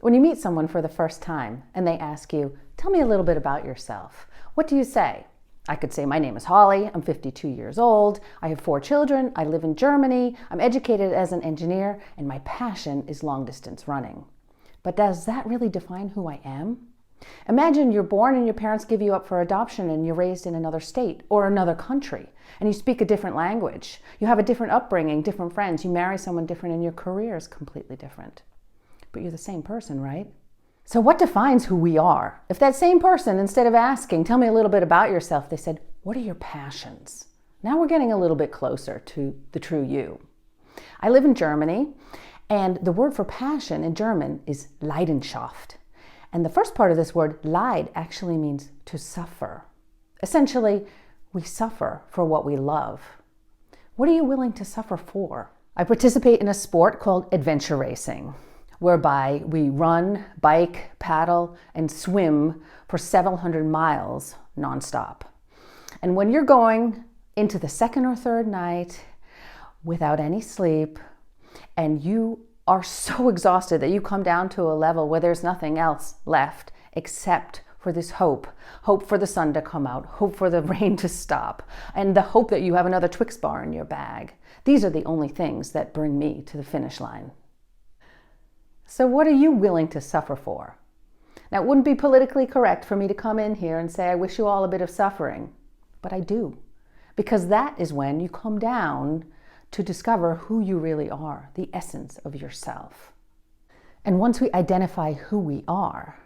When you meet someone for the first time and they ask you, tell me a little bit about yourself, what do you say? I could say, my name is Holly, I'm 52 years old, I have 4 children, I live in Germany, I'm educated as an engineer, and my passion is long distance running. But does that really define who I am? Imagine you're born and your parents give you up for adoption and you're raised in another state or another country and you speak a different language. You have a different upbringing, different friends, you marry someone different and your career is completely different. But you're the same person, right? So what defines who we are? If that same person, instead of asking, tell me a little bit about yourself, they said, what are your passions? Now we're getting a little bit closer to the true you. I live in Germany and the word for passion in German is Leidenschaft. And the first part of this word, Leid, actually means to suffer. Essentially, we suffer for what we love. What are you willing to suffer for? I participate in a sport called adventure racing, whereby we run, bike, paddle, and swim for several hundred miles nonstop. And when you're going into the second or third night without any sleep, and you are so exhausted that you come down to a level where there's nothing else left except for this hope for the sun to come out, hope for the rain to stop, and the hope that you have another Twix bar in your bag. These are the only things that bring me to the finish line. So what are you willing to suffer for? Now, it wouldn't be politically correct for me to come in here and say, I wish you all a bit of suffering, but I do, because that is when you come down to discover who you really are, the essence of yourself. And once we identify who we are,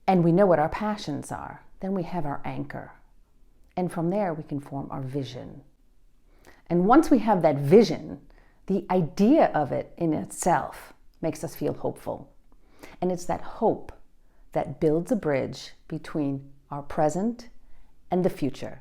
and we know what our passions are, then we have our anchor. And from there, we can form our vision. And once we have that vision, the idea of it in itself makes us feel hopeful. And it's that hope that builds a bridge between our present and the future.